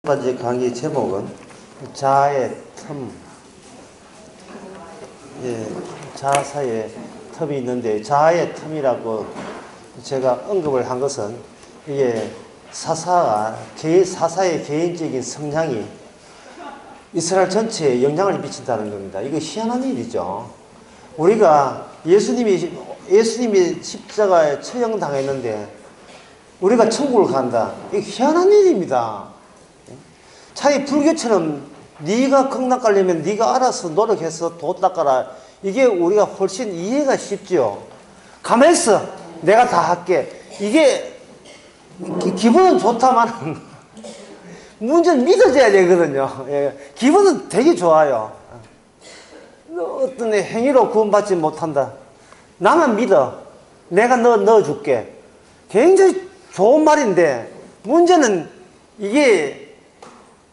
번째 강의 제목은 자아의 틈, 자아 사이에 틈이 있는데, 자아의 틈이라고 제가 언급을 한 것은 이게 사사의 개인적인 성향이 이스라엘 전체에 영향을 미친다는 겁니다. 이거 희한한 일이죠. 우리가 예수님이 십자가에 처형당했는데 우리가 천국을 간다. 이게 희한한 일입니다. 차라리 불교처럼 네가 극락 가려면 네가 알아서 노력해서 도 닦아라. 이게 우리가 훨씬 이해가 쉽죠. 가만히 있어. 내가 다 할게. 이게 기분은 좋다만 문제는 믿어져야 되거든요. 예. 기분은 되게 좋아요. 어떤 행위로 구원받지 못한다. 나만 믿어. 내가 넣어줄게. 굉장히 좋은 말인데 문제는 이게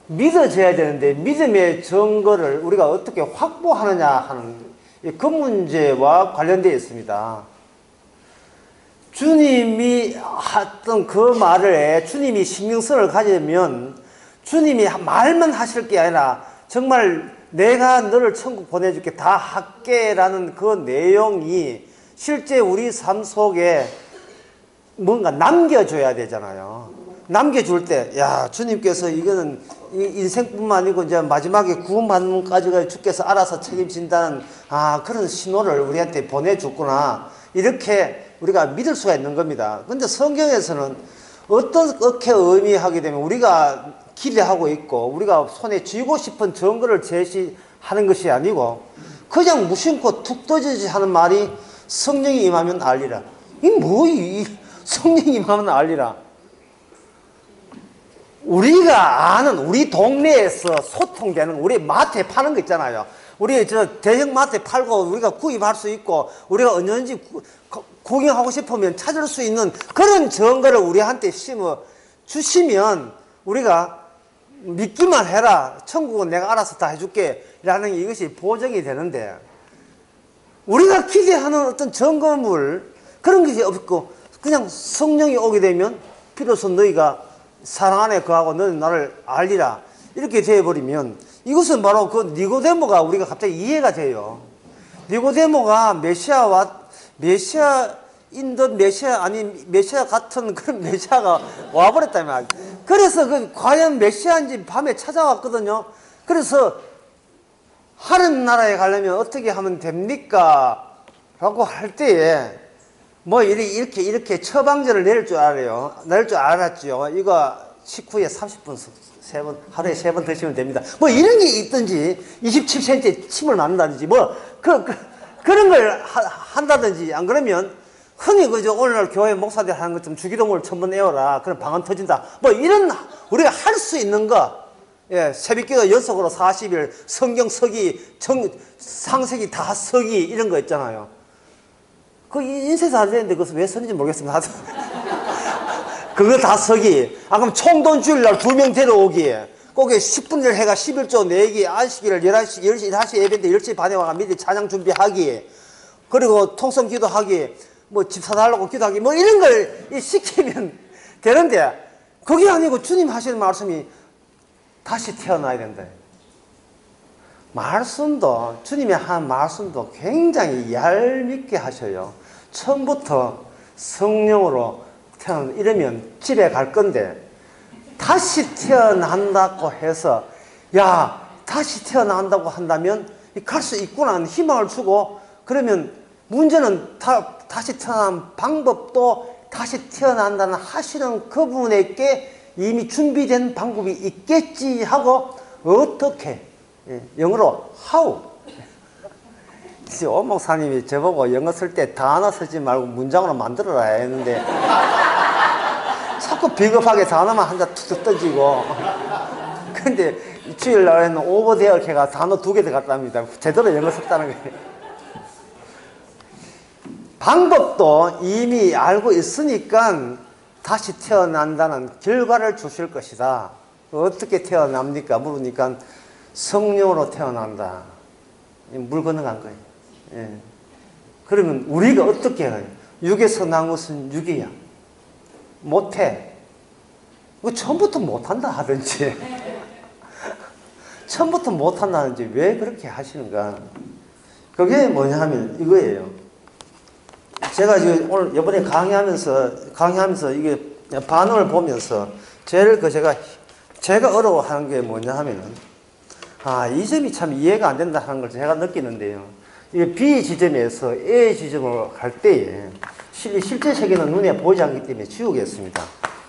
믿어져야 되는데 믿음의 증거를 우리가 어떻게 확보하느냐 하는 그 문제와 관련되어 있습니다. 주님이 했던 그 말에 주님이 신경성을 가지면 주님이 말만 하실 게 아니라 정말 내가 너를 천국 보내줄게 다 할게 라는 그 내용이 실제 우리 삶 속에 뭔가 남겨줘야 되잖아요. 남겨줄 때, 야, 주님께서 이거는 인생뿐만 아니고 이제 마지막에 구원받는까지가 주께서 알아서 책임진다는 그런 신호를 우리한테 보내줬구나. 이렇게 우리가 믿을 수가 있는 겁니다. 근데 성경에서는 어떻게 의미하게 되면 우리가 기대하고 있고 우리가 손에 쥐고 싶은 증거를 제시하는 것이 아니고 그냥 무심코 툭 던지지 하는 말이 성령이 임하면 알리라. 성령이 임하면 알리라. 우리가 아는 우리 동네에서 소통되는 우리 마트에 파는 거 있잖아요. 우리 대형 마트에 팔고 우리가 구입할 수 있고 우리가 언제든지 구경하고 싶으면 찾을 수 있는 그런 증거를 우리한테 심어 주시면 우리가 믿기만 해라. 천국은 내가 알아서 다 해줄게 라는 이것이 보정이 되는데 우리가 기대하는 어떤 증거물 그런 것이 없고 그냥 성령이 오게 되면 비로소 너희가 사랑 안에 거하고 너는 나를 알리라 이렇게 되어버리면 이것은 바로 그 니고데모가 우리가 갑자기 이해가 돼요. 니고데모가 메시아인 듯 메시아 같은 그런 메시아가 와버렸다면 그래서 과연 메시아인지 밤에 찾아왔거든요. 그래서 하늘 나라에 가려면 어떻게 하면 됩니까? 라고 할 때에 이렇게 처방전을 내릴 줄 알았죠. 이거 식후에 30분, 하루에 3번 드시면 됩니다. 이런 게 있든지, 27cm 침을 맞는다든지, 그런 걸 한다든지, 안 그러면, 흔히 오늘날 교회 목사들 하는 것처럼 주기도문을 1000번 외워라. 그럼 방언 터진다. 이런, 우리가 할 수 있는 거, 새벽기도 연속으로 40일, 성경 서기, 상세기 다 서기, 이런 거 있잖아요. 그 인쇄도 안 되는데 그것을 왜 썼는지 모르겠습니다. 그거 다 서기. 그럼 총돈 주일날 2명 데려오기. 거기에 10분을 해가 11조 내기, 안식일을 11시 예배인데 10시 반에 와가 미리 찬양 준비하기. 그리고 통성 기도하기. 집 사달라고 기도하기. 이런 걸 시키면 되는데 그게 아니고 주님 하시는 말씀이 다시 태어나야 된다. 말씀도 주님이 한 말씀도 굉장히 얄밉게 하셔요. 처음부터 성령으로 이러면 집에 갈 건데 다시 태어난다고 해서 다시 태어난다고 한다면 갈 수 있구나 하는 희망을 주고 그러면 문제는 다시 태어난 방법도 다시 태어난다는 하시는 그분에게 이미 준비된 방법이 있겠지 하고 어떻게 영어로 how 오 목사님이 저보고 영어 쓸 때 단어 쓰지 말고 문장으로 만들어라 했는데 자꾸 비겁하게 단어만 한 자 툭툭 던지고 근데 주일날에는 오버데어케가 단어 2개 들어갔답니다. 제대로 영어 썼다는 거예요. 방법도 이미 알고 있으니까 다시 태어난다는 결과를 주실 것이다. 어떻게 태어납니까? 물으니까 성령으로 태어난다. 물 건너간 거예요. 그러면 우리가 어떻게 해요? 육에서 난 것은 육이야. 못해. 처음부터 못한다 하든지 처음부터 못한다는지 왜 그렇게 하시는가? 그게 뭐냐 하면 이거예요. 제가 지금 오늘 이번에 강의하면서 이게 반응을 보면서 제일 제가 어려워하는 게 뭐냐 하면은, 이 점이 참 이해가 안 된다는 걸 제가 느끼는데요. 이게 B 지점에서 A 지점으로 갈 때에 실제 세계는 눈에 보이지 않기 때문에 지우겠습니다.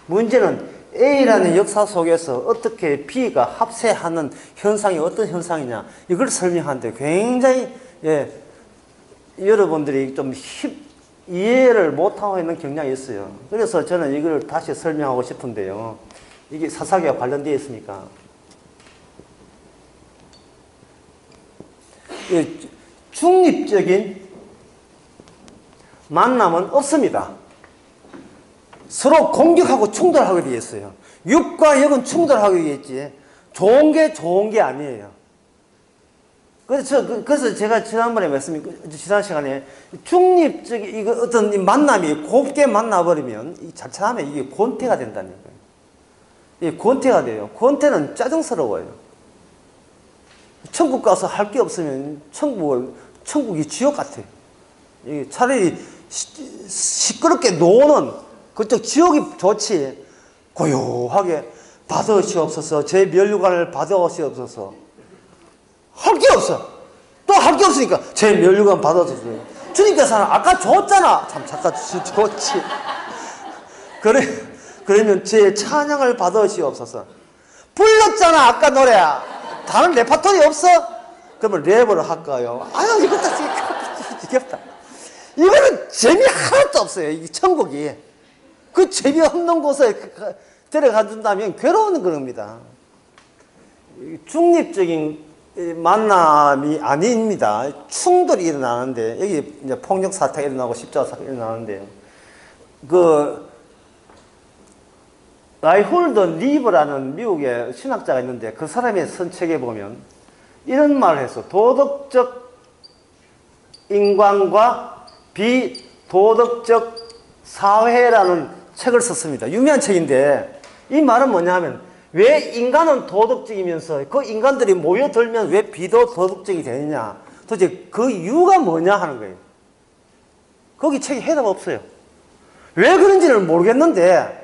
문제는 A라는 역사 속에서 어떻게 B가 합세하는 현상이 어떤 현상이냐, 이걸 설명하는데 굉장히, 여러분들이 좀 이해를 못하고 있는 경향이 있어요. 그래서 저는 이걸 다시 설명하고 싶은데요. 이게 사사기와 관련되어 있으니까. 중립적인 만남은 없습니다. 서로 공격하고 충돌하게 되어 있어요. 육과 역은 충돌하게 되어 있지, 좋은 게 아니에요. 그래서 제가 지난 시간에 중립적인, 이거 어떤 이 만남이 곱게 만나버리면, 이 자칫하면 이게 권태가 된다는 거예요. 이게 권태가 돼요. 권태는 짜증스러워요. 천국 가서 할 게 없으면 천국이 지옥 같아요. 차라리 시끄럽게 노는 그쪽 지옥이 좋지, 고요하게 받으시옵소서, 제 면류관을 받으시옵소서. 할 게 없어. 또 할 게 없으니까 제 면류관 받아주세요. 주님께서는 아까 줬잖아. 참 잠깐 좋지. 그러면 제 찬양을 받으시옵소서. 불렀잖아 아까 노래. 다른 레파토리 없어? 그러면 랩을 할까요? 아유 이것도 지겹다. 이거는 재미 하나도 없어요. 이 천국이. 그 재미없는 곳에 데려가 준다면 괴로운 겁니다. 중립적인 만남이 아닙니다. 충돌이 일어나는데, 여기 이제 폭력 사태가 일어나고 십자가 사태가 일어나는데, 라이홀드 리브라는 미국의 신학자가 있는데, 그 사람의 선책에 보면 이런 말을 해서, 도덕적 인간과 비도덕적 사회라는 책을 썼습니다. 유명한 책인데, 이 말은 뭐냐 하면, 왜 인간은 도덕적이면서 그 인간들이 모여들면 왜 비도덕적이 되느냐, 도대체 그 이유가 뭐냐 하는 거예요. 거기 책에 해답 없어요. 왜 그런지는 모르겠는데,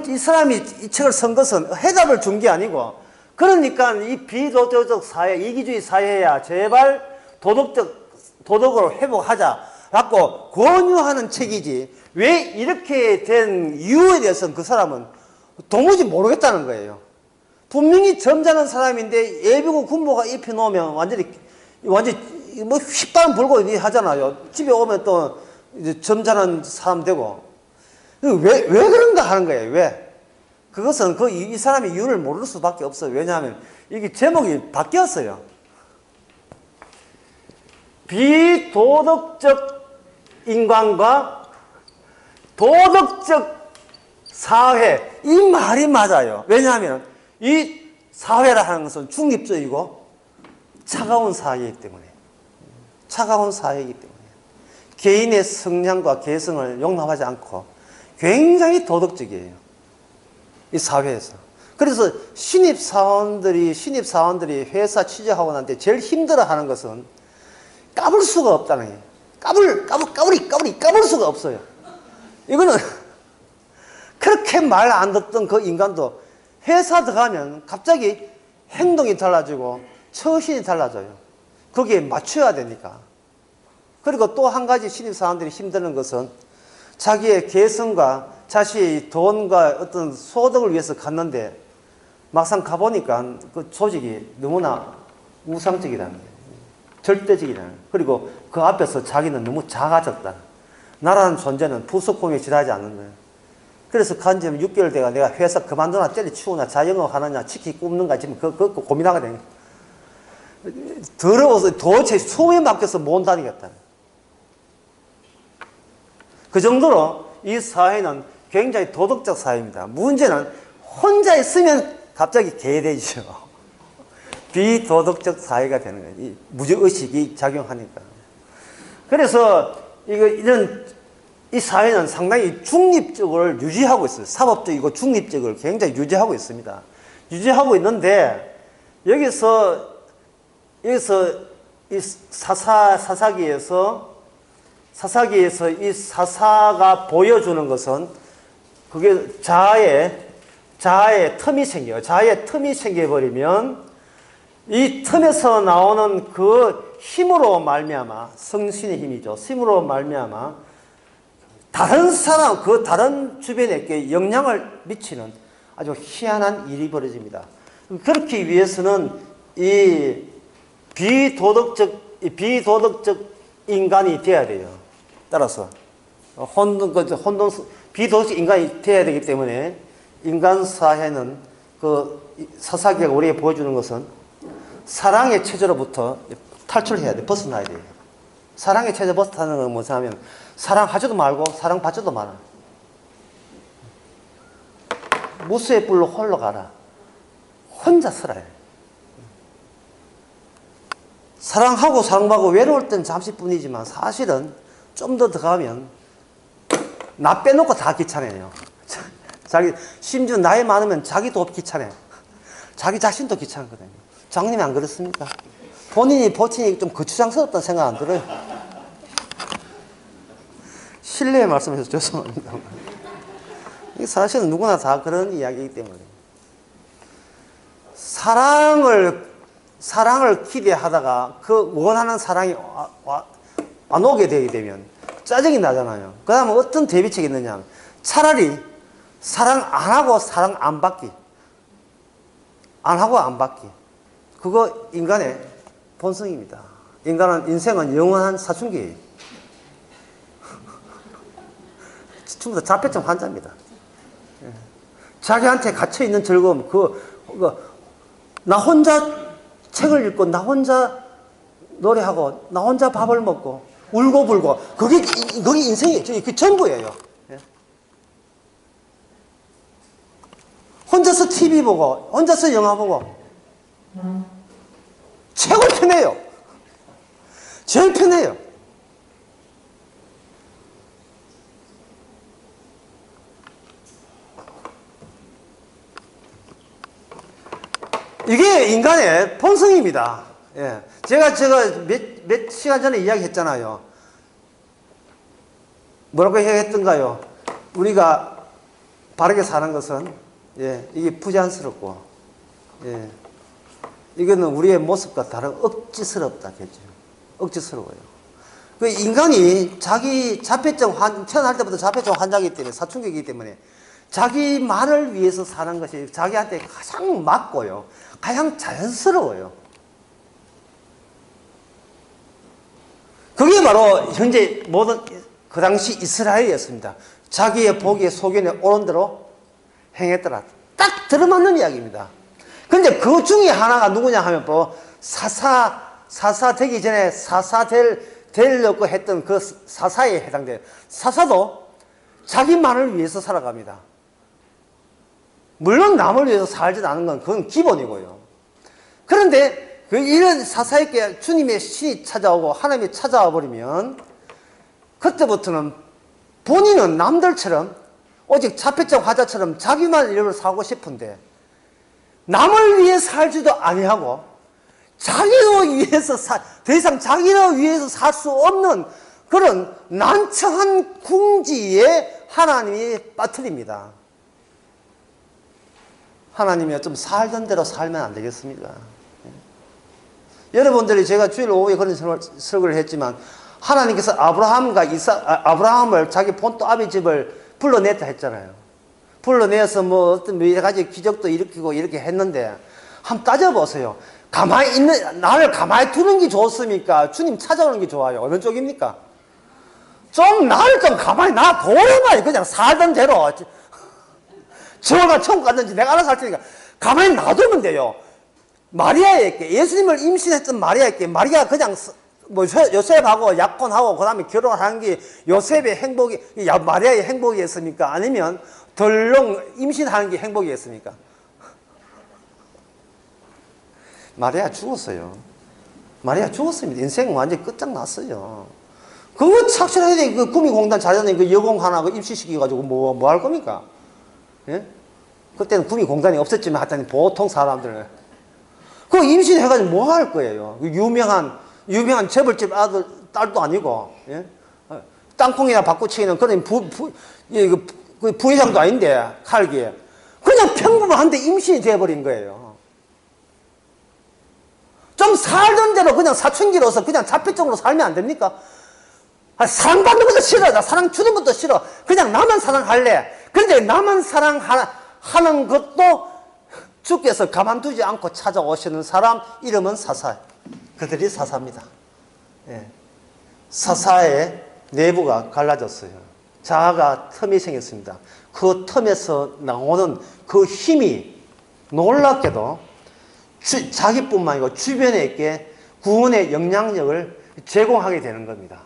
이 사람이 이 책을 쓴 것은 해답을 준 게 아니고, 그러니까 이 비도덕적 사회, 이기주의 사회야 제발 도덕으로 회복하자라고 권유하는 책이지, 왜 이렇게 된 이유에 대해서는 그 사람은 도무지 모르겠다는 거예요. 분명히 점잖은 사람인데 예비군 군복을 입혀놓으면 완전히 뭐 휘바람 불고 하잖아요. 집에 오면 또 이제 점잖은 사람 되고. 왜 그런가 하는 거예요. 왜? 그것은 이 사람의 이유를 모를 수밖에 없어요. 왜냐하면 이게 제목이 바뀌었어요. 비도덕적 인간과 도덕적 사회, 이 말이 맞아요. 왜냐하면 이 사회라 하는 것은 중립적이고 차가운 사회이기 때문에, 개인의 성향과 개성을 용납하지 않고 굉장히 도덕적이에요, 이 사회에서. 그래서 신입사원들이 회사 취직하고 난 때 제일 힘들어하는 것은 까불 수가 없다는 거예요. 까불 수가 없어요. 이거는 그렇게 말 안 듣던 그 인간도 회사 들어가면 갑자기 행동이 달라지고 처신이 달라져요. 거기에 맞춰야 되니까. 그리고 또 한 가지 신입사원들이 힘드는 것은 자기의 개성과 자신의 돈과 어떤 소득을 위해서 갔는데 막상 가보니까 그 조직이 너무나 우상적이라는 거예요. 절대적이라는 거예요. 그리고 그 앞에서 자기는 너무 작아졌다. 나라는 존재는 부속품에 지나지 않는 거예요. 그래서 간지 6개월 돼가 내가 회사 그만두나 때려치우나 자영업하느냐 치킨 굽는가 지금 그거 고민하게 되는 거예요. 더러워서 도저히 숨이 막혀서 못 다니겠다. 그 정도로 이 사회는 굉장히 도덕적 사회입니다. 문제는 혼자 있으면 갑자기 개되죠. 비도덕적 사회가 되는 거예요. 이 무죄의식이 작용하니까. 그래서 이 사회는 상당히 중립적을 유지하고 있어요. 사법적이고 중립적을 굉장히 유지하고 있습니다. 유지하고 있는데, 여기서 이 사사기에서 이 사사가 보여주는 것은 그게 자아의 틈이 생겨요. 자아의 틈이 생겨버리면 이 틈에서 나오는 그 힘으로 말미암아, 성신의 힘이죠. 힘으로 말미암아 다른 사람, 그 다른 주변에게 영향을 미치는 아주 희한한 일이 벌어집니다. 그렇기 위해서는 이 비도덕적 인간이 되어야 돼요. 따라서 비도덕적 인간이 되어야 되기 때문에 인간 사회는 그 사사기가 우리에게 보여주는 것은 사랑의 체제로부터 탈출해야 돼. 벗어나야 돼요. 사랑의 체제 벗어나는 건 뭐냐면 사랑하지도 말고 사랑받지도 마라. 무수의 뿔로 홀로 가라. 혼자 살아야 해. 사랑하고 사랑받고 외로울 땐 잠시뿐이지만 사실은 좀 더 가면 나 빼놓고 다 귀찮아요. 심지어 나이 많으면 자기도 귀찮아요. 자기 자신도 귀찮거든요. 장님이 안 그렇습니까? 본인이 좀 거추장스럽다는 생각 안 들어요? 실례의 말씀해서 죄송합니다. 사실은 누구나 다 그런 이야기이기 때문에 사랑을 기대하다가 그 원하는 사랑이 안 오게 되게 되면 짜증이 나잖아요. 그 다음에 어떤 대비책이 있느냐, 차라리 사랑 안 하고 사랑 안 받기, 안 하고 안 받기, 그거 인간의 본성입니다. 인생은 영원한 사춘기예요. 전부 다 자폐증 환자입니다. 자기한테 갇혀있는 즐거움, 나 혼자 책을 읽고, 나 혼자 노래하고, 나 혼자 밥을 먹고, 울고 불고, 그게 인생이에요. 그게 전부예요. 혼자서 TV 보고, 혼자서 영화 보고, 최고 편해요. 제일 편해요. 이게 인간의 본성입니다. 예. 제가 몇 시간 전에 이야기했잖아요. 뭐라고 이야기했던가요? 우리가 바르게 사는 것은, 예, 이게 부자연스럽고, 예, 이거는 우리의 모습과 다른 억지스럽다겠죠. 억지스러워요. 그 인간이 자기 태어날 때부터 자폐증 환자이기 때문에, 사춘기이기 때문에, 자기만을 위해서 사는 것이 자기한테 가장 맞고요. 가장 자연스러워요. 그게 바로 현재 그 당시 이스라엘이었습니다. 자기의 보기에 소견에 오른 대로 행했더라. 딱 들어맞는 이야기입니다. 근데 그 중에 하나가 누구냐 하면 사사 되기 전에 되려고 했던 그 사사에 해당돼요. 사사도 자기만을 위해서 살아갑니다. 물론 남을 위해서 살지 않는 건 그건 기본이고요. 그런데 이런 사사에게 주님의 신이 찾아오고 하나님이 찾아와 버리면 그때부터는 본인은 남들처럼 오직 자폐증 환자처럼 자기만 이름을 살고 싶은데 남을 위해 살지도 아니하고 자기를 위해서 더 이상 자기를 위해서 살 수 없는 그런 난처한 궁지에 하나님이 빠뜨립니다. 하나님이 좀 살던 대로 살면 안 되겠습니까? 여러분들이 제가 주일 오후에 그런 설교를 했지만 하나님께서 아브라함을 자기 본토 아비 집을 불러냈다 했잖아요. 불러내서 뭐 어떤 여러 가지 기적도 일으키고 이렇게 했는데 한번 따져보세요. 나를 가만히 두는 게 좋습니까? 주님 찾아오는 게 좋아요? 어느 쪽입니까? 나를 좀 가만히 놔둬라. 그냥 살던 대로. 저가 천국 갔는지 내가 알아서 할 테니까 가만히 놔두면 돼요. 마리아에게, 예수님을 임신했던 마리아에게, 마리아가 그냥 요셉하고 약혼하고 그 다음에 결혼하는 게 요셉의 행복이, 마리아의 행복이었습니까? 아니면 덜렁 임신하는 게 행복이었습니까? 마리아 죽었어요. 마리아 죽었습니다. 인생 완전히 끝장났어요. 그거 착실해야 돼. 그 구미공단 자녀는 그 여공 하나 입시시켜가지고 뭐 할 겁니까? 예? 그때는 구미공단이 없었지만 하여튼 보통 사람들은 그 임신해가지고 뭐 할 거예요? 유명한 재벌집 딸도 아니고, 예? 땅콩이나 바꾸치기는 그런 부회장도 아닌데, 칼기에. 그냥 평범한데 임신이 돼버린 거예요. 좀 살던 대로 그냥 사춘기로서 그냥 자폐적으로 살면 안 됩니까? 사랑받는 것도 싫어. 나 사랑 주는 것도 싫어. 그냥 나만 사랑할래. 그런데 나만 사랑하는 것도 주께서 가만두지 않고 찾아오시는 사람 이름은 사사. 그들이 사사입니다. 예. 사사의 내부가 갈라졌어요. 자아가 틈이 생겼습니다. 그 틈에서 나오는 그 힘이 놀랍게도 자기뿐만 아니고 주변에게 구원의 영향력을 제공하게 되는 겁니다.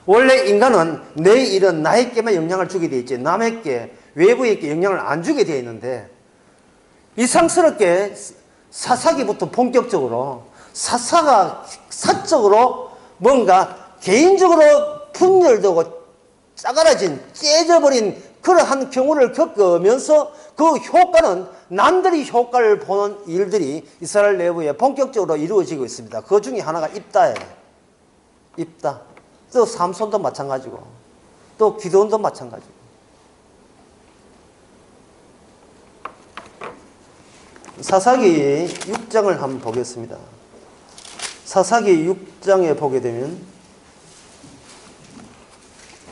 원래 인간은 내 일은 나에게만 영향을 주게 되어 있지 남에게 외부에게 영향을 안 주게 되어 있는데 이상스럽게 사사기부터 본격적으로 사사가 사적으로 뭔가 개인적으로 분열되고 짜가라진 깨져버린 그러한 경우를 겪으면서 그 효과는 남들이 효과를 보는 일들이 이스라엘 내부에 본격적으로 이루어지고 있습니다. 그 중에 하나가 입다예요. 입다. 또 삼손도 마찬가지고 또 기드온도 마찬가지고. 사사기 6장을 한번 보겠습니다. 사사기 6장에 보게 되면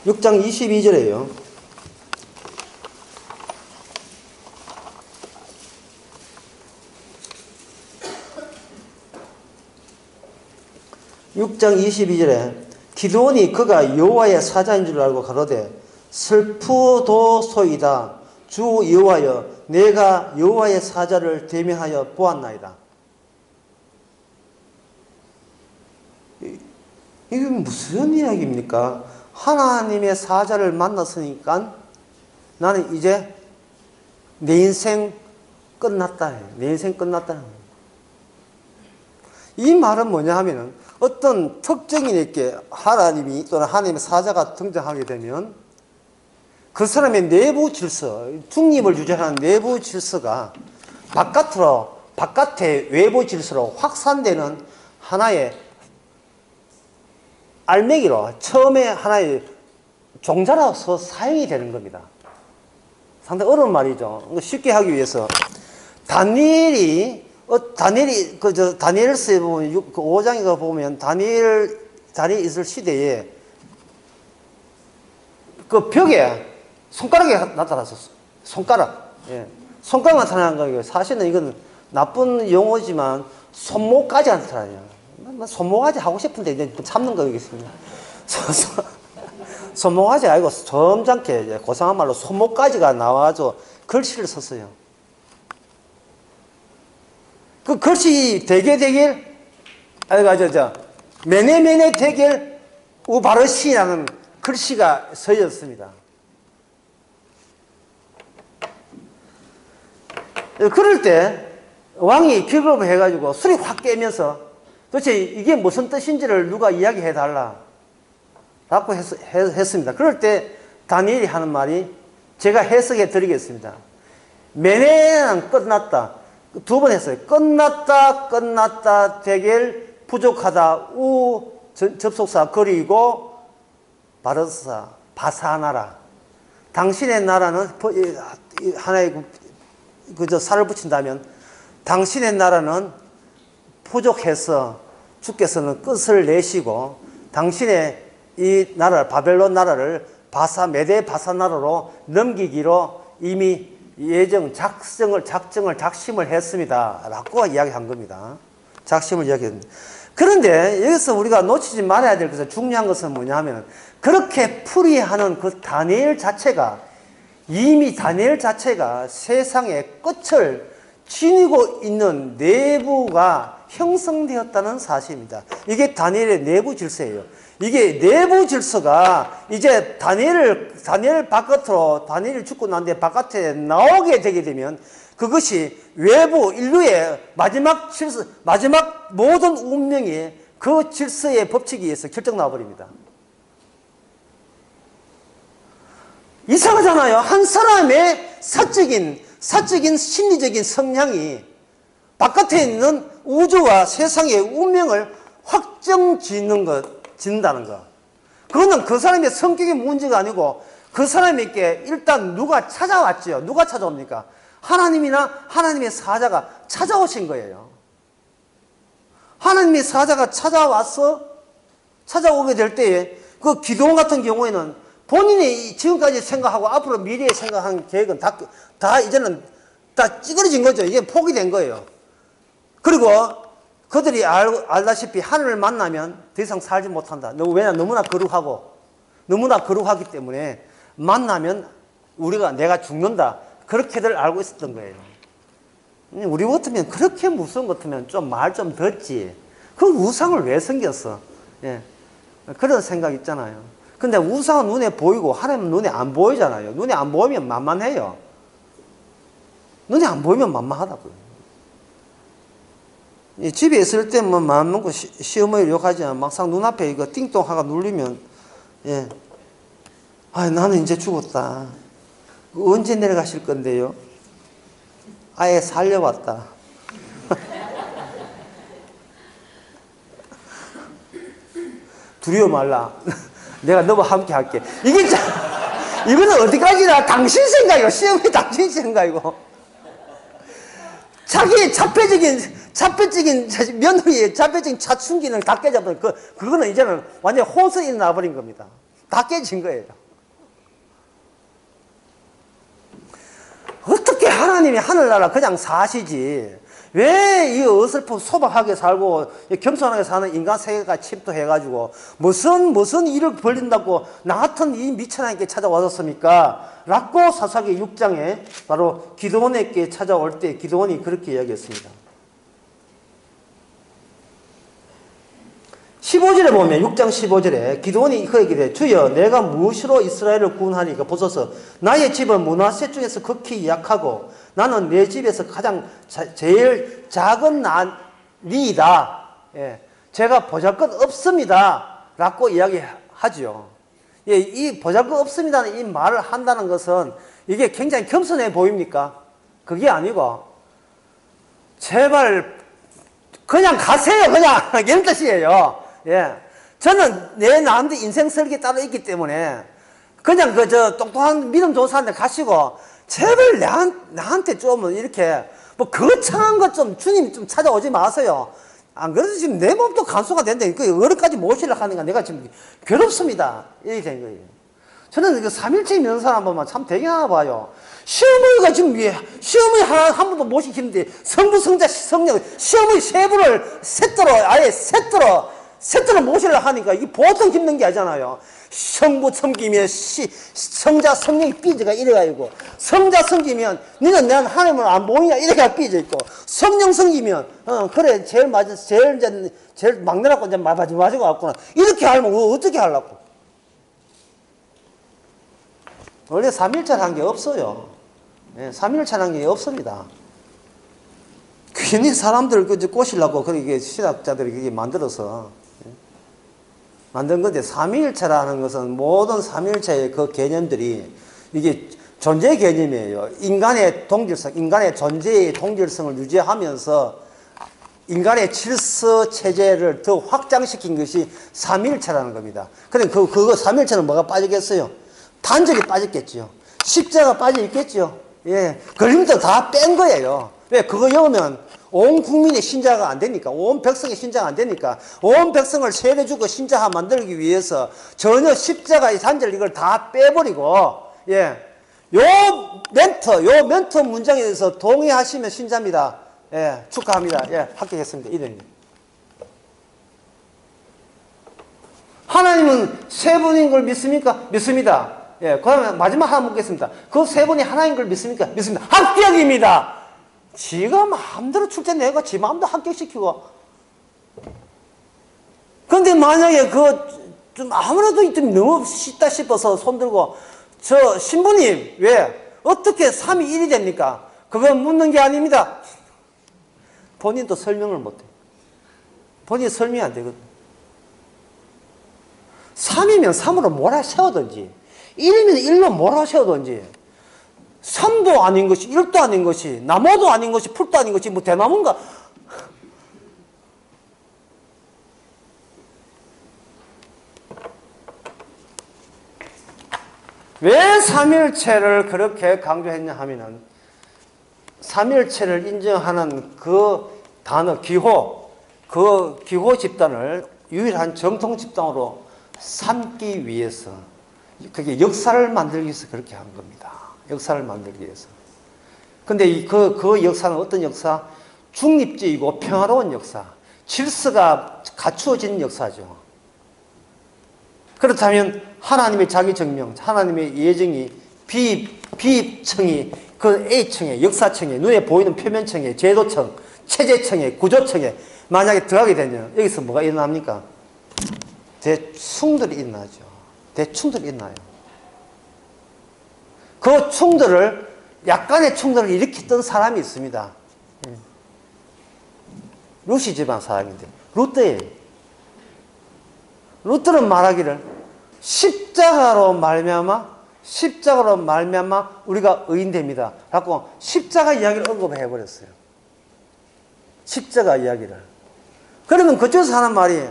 6장 22절에요. (6장 22절에) 기드온이 그가 여호와의 사자인 줄 알고 가로되 슬프도소이다. 주 여호와여 내가 여호와의 사자를 대면하여 보았나이다. 이게 무슨 이야기입니까? 하나님의 사자를 만났으니까 나는 이제 내 인생 끝났다. 내 인생 끝났다. 이 말은 뭐냐 하면은 어떤 특정인에게 하나님이 또는 하나님의 사자가 등장하게 되면 그 사람의 내부 질서, 중립을 유지하는 내부 질서가 바깥의 외부 질서로 확산되는 하나의 알맹이로 처음에 하나의 종자로서 사용이 되는 겁니다. 상당히 어려운 말이죠. 쉽게 하기 위해서 다니엘서에 보면 5장에 보면 다니엘이 있을 시대에 그 벽에 손가락이 나타났었어. 손가락. 예. 손가락 나타나는 거예요. 사실은 이건 나쁜 용어지만 손목까지 나타나요. 손모가지 하고 싶은데 이제 참는 거겠습니다. 손모가지 아니고 점잖게 이제 고상한 말로 손목까지가 나와서 글씨를 썼어요. 그 글씨 대결 메네메네 대결 우바르시라는 글씨가 서였습니다. 그럴 때 왕이 기겁을 해가지고 술이 확 깨면서 도대체 이게 무슨 뜻인지를 누가 이야기해 달라 라고 했습니다. 그럴 때 다니엘이 하는 말이 제가 해석해 드리겠습니다. 메네는 끝났다. 두 번 했어요. 끝났다 대결 부족하다 접속사 그리고 바르사 바사나라. 당신의 나라는 하나의 살을 붙인다면 당신의 나라는 부족해서 주께서는 끝을 내시고 당신의 이 나라 바벨론 나라를 메데 바사 나라로 넘기기로 이미 작심을 했습니다. 라고 이야기한 겁니다. 작심을 이야기했습니다. 그런데 여기서 우리가 놓치지 말아야 될 것은 중요한 것은 뭐냐 하면 그렇게 풀이하는 그 이미 다니엘 자체가 세상의 끝을 지니고 있는 내부가 형성되었다는 사실입니다. 이게 다니엘의 내부 질서예요. 이게 내부 질서가 이제 다니엘이 죽고 난 뒤에 바깥에 나오게 되게 되면 그것이 외부 인류의 마지막 질서, 마지막 모든 운명이 그 질서의 법칙에 의해서 결정 나와버립니다. 이상하잖아요. 한 사람의 사적인 심리적인 성향이 바깥에 있는 우주와 세상의 운명을 짓는다는 것. 그거는 그 사람의 성격의 문제가 아니고 그 사람에게 일단 누가 찾아왔죠. 누가 찾아옵니까? 하나님이나 하나님의 사자가 찾아오신 거예요. 하나님의 사자가 찾아오게 될 때에 그 기도원 같은 경우에는 본인이 지금까지 생각하고 앞으로 미래에 생각한 계획은 다 이제는 다 찌그러진 거죠. 이게 포기된 거예요. 그리고 그들이 알다시피 하늘을 만나면 더 이상 살지 못한다. 왜냐하면 너무나 거룩하기 때문에 만나면 내가 죽는다. 그렇게들 알고 있었던 거예요. 우리 같으면 그렇게 무서운 것 같으면 좀 말 좀 듣지. 그 우상을 왜 섬겼어? 예. 그런 생각 있잖아요. 근데 우상은 눈에 보이고 하나님은 눈에 안 보이잖아요. 눈에 안 보이면 만만해요. 눈에 안 보이면 만만하다고요. 집에 있을 때 뭐 마음 먹고 시어머니를 욕하지만 막상 눈앞에 이거 띵동하가 눌리면 예. 나는 이제 죽었다. 언제 내려가실 건데요? 아예 살려왔다. 두려워 말라. 내가 너와 함께 할게. 이거는 어디까지나 당신 생각이고, 시험이 당신 생각이고. 자기의 자폐적인 며느리의 자폐적인 자충기는 다 깨져버린 그거는 이제는 완전 혼선이 나버린 겁니다. 다 깨진 거예요. 어떻게 하나님이 하늘나라 그냥 사시지? 왜 이 어설픈 소박하게 살고 겸손하게 사는 인간 세계가 침투해가지고 무슨 일을 벌린다고 나 같은 이 미천하게 찾아왔었습니까? 라고 사사기 6장에 바로 기드온에게 찾아올 때 기드온이 그렇게 이야기했습니다. 15절에 보면 6장 15절에 기드온이 그에게 이래 주여 내가 무엇으로 이스라엘을 구원하니까 보소서 나의 집은 므낫세 중에서 극히 약하고 나는 내 집에서 가장 제일 작은 니이다. 예, 제가 보잘것 없습니다. 라고 이야기하죠. 예, 이 보잘것 없습니다는 이 말을 한다는 것은 이게 굉장히 겸손해 보입니까? 그게 아니고 제발 그냥 가세요. 그냥 이런 뜻이에요. 예, 저는 나한테 인생 설계 따로 있기 때문에 그냥 똑똑한 믿음 좋은 사람들 가시고 제발 나한테 좀 이렇게 뭐 거창한 것 좀 주님 좀 찾아오지 마세요. 안 그래도 지금 내 몸도 간수가 된다. 그 어른까지 모시려고 하니까 내가 지금 괴롭습니다. 이렇게 된 거예요. 저는 그 삼일체 믿는 사람 보면 참 되게 하나 봐요. 시어머니가 지금 시어머니 한 번도 못 시키는데 성부, 성자, 성령 시어머니 세 분을 셋들어 모시려고 하니까 이게 보통 힘든 게 아니잖아요. 성부 섬기면 성자 성령이 삐져가 이래가지고 성자 섬기면 너는 난 하나님을 안 보이냐 이래가 삐져 있고 성령 섬기면 그래 제일 막내라고 이제 맞아 왔구나 이렇게 하면 어떻게 하려고? 원래 3일차라는 게 없어요. 예, 3일차라는 게 없습니다. 괜히 사람들 꼬시려고 그렇게 신학자들이 그게 만들어서 만든 건데 3일차라는 것은 모든 3일차의 그 개념들이 이게 존재 개념이에요. 인간의 동질성, 인간의 존재의 동질성을 유지하면서 인간의 질서 체제를 더 확장시킨 것이 3일차라는 겁니다. 그럼 그거 3일차는 뭐가 빠지겠어요? 단절이 빠졌겠죠. 십자가 빠져 있겠죠. 예, 걸림돌 다 뺀 거예요. 왜? 그거 영으면 온 국민의 신자가 안 되니까, 온 백성의 신자가 안 되니까, 온 백성을 세례주고 신자화 만들기 위해서 전혀 십자가의 단절 이걸 다 빼버리고, 예, 요 멘트 문장에 대해서 동의하시면 신자입니다. 예, 축하합니다. 예, 합격했습니다. 이름입니다. 하나님은 세 분인 걸 믿습니까? 믿습니다. 예, 그러면 마지막 하나 묻겠습니다. 그 세 분이 하나인 걸 믿습니까? 믿습니다. 합격입니다. 지가 마음대로 출제 내가 지 마음대로 합격시키고. 그런데 만약에 좀 아무래도 좀 너무 쉽다 싶어서 손들고 저 신부님 왜 어떻게 3이 1이 됩니까? 그건 묻는 게 아닙니다. 본인도 설명을 못해. 본인이 설명이 안 되거든. 3이면 3으로 몰아세우든지 1이면 1로 몰아세우든지 3도 아닌 것이 1도 아닌 것이 나무도 아닌 것이 풀도 아닌 것이 뭐 대나무인가 왜 삼위일체를 그렇게 강조했냐 하면은 삼위일체를 인정하는 그 단어 기호, 그 기호 집단을 유일한 정통 집단으로 삼기 위해서, 그게 역사를 만들기 위해서 그렇게 한 겁니다. 역사를 만들기 위해서. 근데 그 역사는 어떤 역사? 중립적이고 평화로운 역사, 질서가 갖추어진 역사죠. 그렇다면 하나님의 자기 증명, 하나님의 예정이 B층이 그 A층에, 역사층에, 눈에 보이는 표면층에, 제도층, 체제층에, 구조층에 만약에 들어가게 되면 여기서 뭐가 일어납니까? 대충들이 일어나죠. 대충들이 일어나요. 그 충돌을, 약간의 충돌을 일으켰던 사람이 있습니다. 루시 집안 사람인데 루터예요. 루터는 말하기를 십자가로 말미암아 우리가 의인됩니다 라고 십자가 이야기를 언급해 버렸어요. 십자가 이야기를. 그러면 그쪽에서 하는 말이,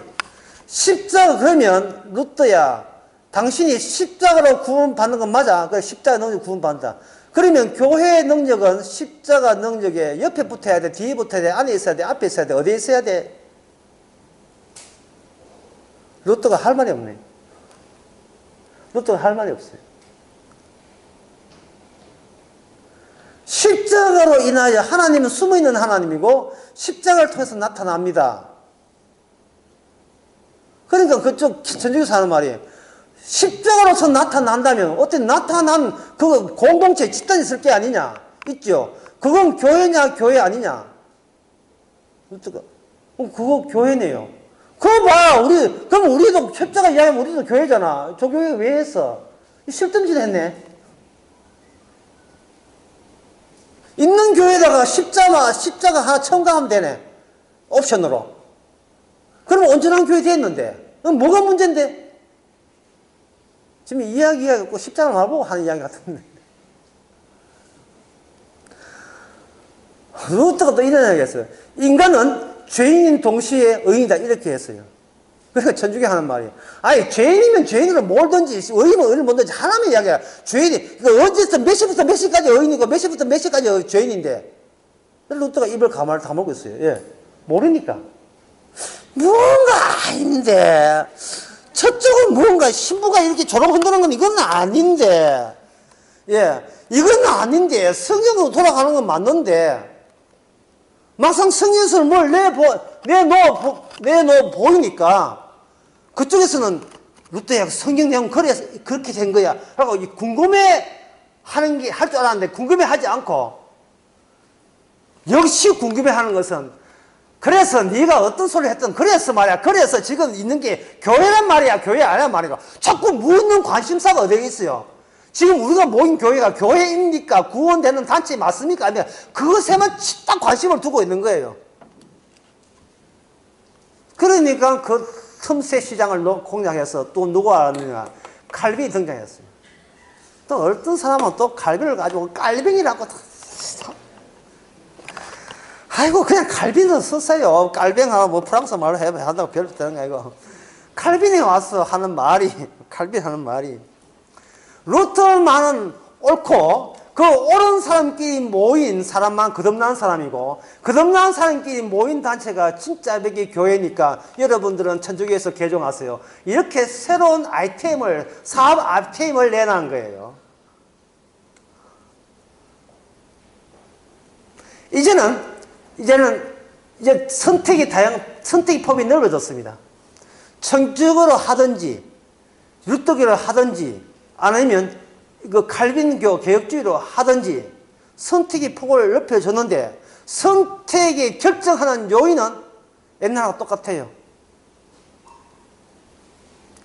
십자가, 그러면 루터야 당신이 십자가로 구원받는 건 맞아. 그 십자가 능력 구원받는다. 그러면 교회의 능력은 십자가 능력에 옆에 붙어야 돼, 뒤에 붙어야 돼, 안에 있어야 돼, 앞에 있어야 돼, 어디에 있어야 돼? 루터가 할 말이 없네. 루터가 할 말이 없어요. 십자가로 인하여 하나님은 숨어있는 하나님이고 십자가를 통해서 나타납니다. 그러니까 그쪽 천주교에서 하는 말이, 십자가로서 나타난다면 어떤 나타난 그 공동체 집단이 있을 게 아니냐? 있죠. 그건 교회냐 교회 아니냐? 그거 교회네요. 그거 봐. 그럼 우리도 십자가 이야기하면 우리도 교회잖아. 저 교회 왜 했어? 실등질 했네. 있는 교회에다가 십자가 하나 첨가하면 되네. 옵션으로. 그럼 온전한 교회 됐는데. 그럼 뭐가 문제인데? 지금 이야기가 십자가를 말보고 하는 이야기 같은데. 루터가 또 이런 이야기 했어요. 인간은 죄인인 동시에 의인이다. 이렇게 했어요. 그러니까 천주교 하는 말이에요. 아니, 죄인이면 죄인으로 뭘든지, 의인은 의인을 뭐든지 하나면 이야기야. 죄인이, 그러니까 언제부터 몇 시부터 몇 시까지 의인이고 몇 시부터 몇 시까지 죄인인데. 루터가 입을 가만히 다물고 있어요. 예. 모르니까. 뭔가 아닌데. 저쪽은 뭔가 신부가 이렇게 조롱 흔드는 건 이건 아닌데. 예. 이건 아닌데. 성경으로 돌아가는 건 맞는데. 막상 성경에서 뭘 내놓아 보이니까 그쪽에서는 루터야 성경 내용 그렇게 된 거야 하고 궁금해 하는 게 할 줄 알았는데 궁금해 하지 않고, 역시 궁금해 하는 것은, 그래서 네가 어떤 소리를 했든 그래서 말이야, 그래서 지금 있는 게 교회란 말이야 교회 아니란 말이야. 자꾸 묻는 관심사가 어디에 있어요? 지금 우리가 모인 교회가 교회입니까? 구원되는 단체 맞습니까? 아니면 그것에만 딱 관심을 두고 있는 거예요. 그러니까 그 틈새 시장을 공략해서 또 누가 하느냐? 칼빈이 등장했어요. 또 어떤 사람은 또 칼빈을 가지고 깔뱅이라고, 아이고 그냥 칼빈을 썼어요. 깔뱅하고 뭐 프랑스 말로 한다고 별로 되는 거 아니고. 칼빈이 와서 하는 말이, 칼빈 하는 말이, 루터만은 옳고 그 옳은 사람끼리 모인 사람만 거듭난 사람이고, 거듭난 사람끼리 모인 단체가 진짜 백의 교회니까 여러분들은 천주교에서 개종하세요. 이렇게 새로운 사업 아이템을 내놓은 거예요. 이제 선택의 폭이 넓어졌습니다. 천주교로 하든지 루터교로 하든지 아니면 그 칼빈교 개혁주의로 하든지 선택의 폭을 넓혀줬는데, 선택에 결정하는 요인은 옛날하고 똑같아요.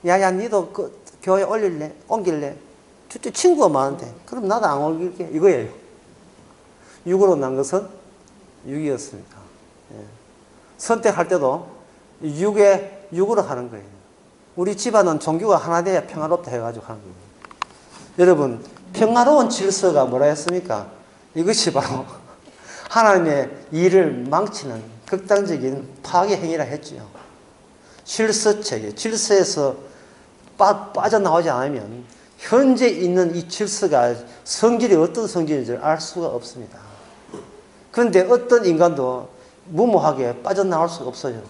야야 니도 그 교회 옮길래? 저쪽 친구가 많은데 그럼 나도 안 옮길게, 이거예요. 육으로 난 것은 육이었습니다. 예. 선택할 때도 육으로 하는 거예요. 우리 집안은 종교가 하나 돼야 평화롭다 해가지고 하는 거예요. 여러분, 평화로운 질서가 뭐라 했습니까? 이것이 바로 하나님의 일을 망치는 극단적인 파괴 행위라 했지요. 질서체계, 질서에서 빠져나오지 않으면 현재 있는 이 질서가 성질이 어떤 성질인지 알 수가 없습니다. 그런데 어떤 인간도 무모하게 빠져나올 수가 없어요.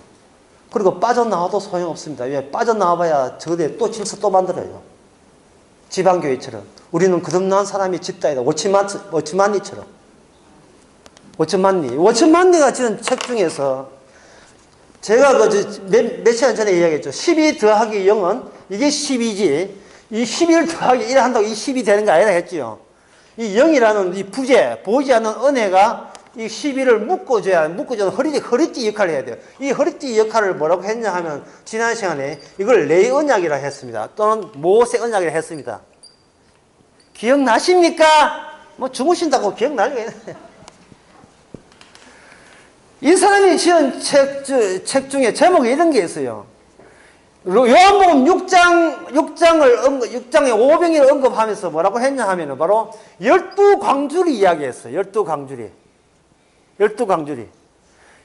그리고 빠져나와도 소용없습니다. 왜? 빠져나와봐야 저대 또 질서 또 만들어요. 지방교회처럼. 우리는 거듭난 사람이 집단이다. 워치만니처럼. 워치만니가 지은 책 중에서 제가 몇 시간 전에 이야기했죠. 12 더하기 0은 이게 10이지. 이 11 더하기 1 한다고 이 10이 되는 거 아니라 했지요. 이 0이라는 이 부재, 보이지 않는 은혜가 이 12를 묶어주는 허리띠 역할을 해야 돼요. 이 허리띠 역할을 뭐라고 했냐 하면 지난 시간에 이걸 레이 언약이라 했습니다. 또는 모세 언약이라 했습니다. 기억나십니까? 뭐 주무신다고 기억나겠네. 이 사람이 지은 책 중에 제목이 이런 게 있어요. 요한복음 6장의 오병이를 언급하면서 뭐라고 했냐 하면은 바로 12광주리 이야기했어요. 12광주리.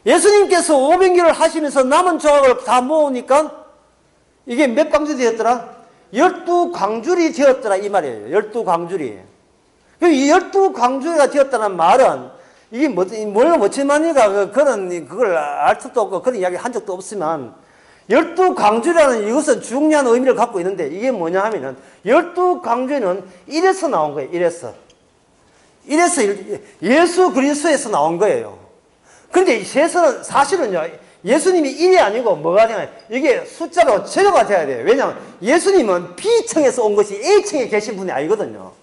예수님께서 오병기를 하시면서 남은 조각을 다 모으니까 이게 몇 광주 되었더라? 12광주리 되었더라 이 말이에요. 12광주리. 이 12광주리가 되었다는 말은 이게 물론 워치만니가 그걸 알 수도 없고 그런 이야기 한 적도 없지만 12광주리라는 이것은 중요한 의미를 갖고 있는데 이게 뭐냐 하면은 12광주리는 이래서 나온 거예요. 이래서 예수 그리스도에서 나온 거예요. 근데 사실은요, 예수님이 1이 아니고 뭐가 되냐, 이게 숫자로 제로가 돼야 돼요. 왜냐하면 예수님은 B층에서 온 것이 A층에 계신 분이 아니거든요.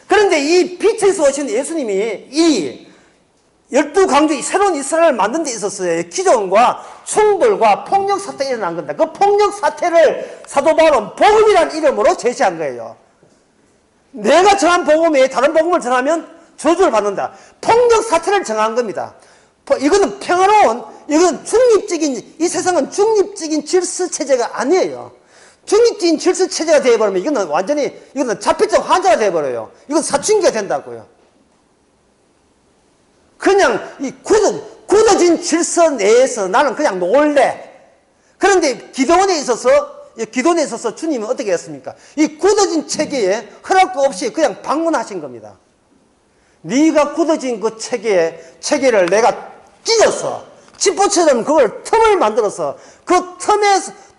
그런데 이 B층에서 오신 예수님이 12광주, 새로운 이스라엘을 만든 데 있었어요. 기존과 충돌과 폭력 사태가 일어난 겁니다. 그 폭력 사태를 사도 바울은 복음이라는 이름으로 제시한 거예요. 내가 정한 복음에 다른 복음을 전하면 저주를 받는다. 폭력 사태를 정한 겁니다. 이거는 평화로운, 이건 중립적인, 이 세상은 중립적인 질서 체제가 아니에요. 중립적인 질서 체제가 되어버리면 이거는 완전히, 이거는 자폐적 환자가 되어버려요. 이건 사춘기가 된다고요. 그냥 이 굳어진 질서 내에서 나는 그냥 놀래. 그런데 기도원에 있어서 주님은 어떻게 했습니까? 이 굳어진 체계에 허락도 없이 그냥 방문하신 겁니다. 네가 굳어진 그 체계를 내가 찢어서 찌포처럼 그걸 틈을 만들어서 그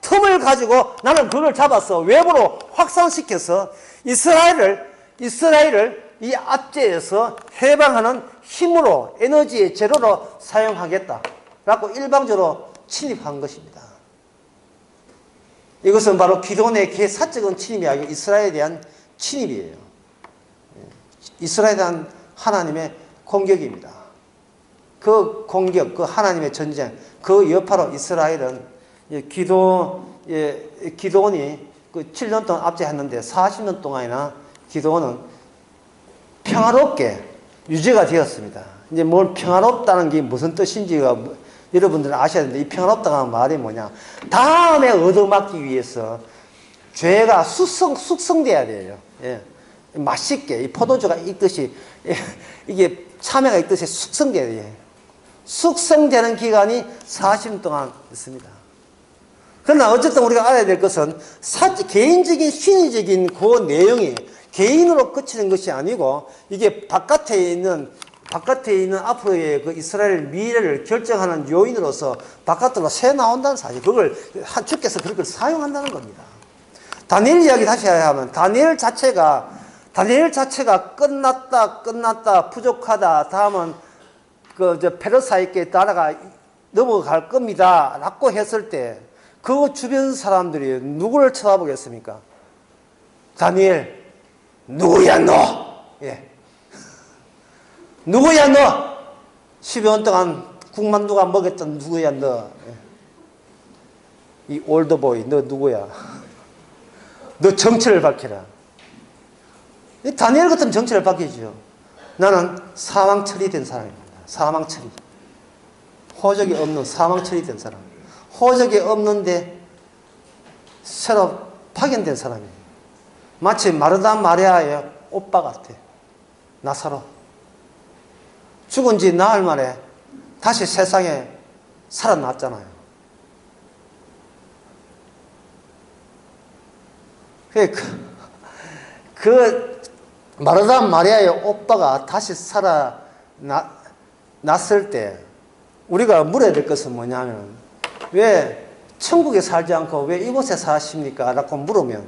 틈을 가지고 나는 그걸 잡아서 외부로 확산시켜서 이스라엘을 이 압제에서 해방하는 힘으로 에너지의 재료로 사용하겠다라고 일방적으로 침입한 것입니다. 이것은 바로 기존의 사적인 침입이 아니고 이스라엘에 대한 침입이에요. 이스라엘에 대한 하나님의 공격입니다. 그 공격, 그 하나님의 전쟁, 그 여파로 이스라엘은 기도원이 그 7년 동안 압제했는데 40년 동안이나 기도원은 평화롭게 유지가 되었습니다. 이제 뭘 평화롭다는 게 무슨 뜻인지가 여러분들은 아셔야 되는데 이 평화롭다는 말이 뭐냐. 다음에 얻어맞기 위해서 죄가 숙성돼야 돼요. 예. 맛있게 이 포도주가 익듯이 이게 참외가 익듯이 숙성돼야 돼요. 숙성되는 기간이 40년 동안 있습니다. 그러나 어쨌든 우리가 알아야 될 것은 개인적인 신의적인 그 내용이 개인으로 그치는 것이 아니고 이게 바깥에 있는 앞으로의 그 이스라엘 미래를 결정하는 요인으로서 바깥으로 새 나온다는 사실, 그걸 주께서 그걸 사용한다는 겁니다. 다니엘 이야기 다시 하면 다니엘 자체가 끝났다 부족하다 다음은 페르사에게 나라가 넘어갈 겁니다 라고 했을 때 그 주변 사람들이 누구를 쳐다보겠습니까? 다니엘, 누구야 너? 예. 누구야 너? 10여 년 동안 국만 누가 먹였던 누구야 너? 예. 이 올드보이 너 누구야? 너 정체를 밝혀라. 다니엘 같은 정체를 밝히죠. 나는 사망 처리된 사람입니다. 사망 처리. 호적이 없는 사망 처리된 사람. 호적이 없는데 새로 파견된 사람이에요. 마치 마르다 마리아의 오빠 같아. 나사로. 죽은 지 나흘 만에 다시 세상에 살아났잖아요. 그 마르다 마리아의 오빠가 다시 살아났을 때 우리가 물어야 될 것은 뭐냐면, 왜 천국에 살지 않고 왜 이곳에 사십니까? 라고 물으면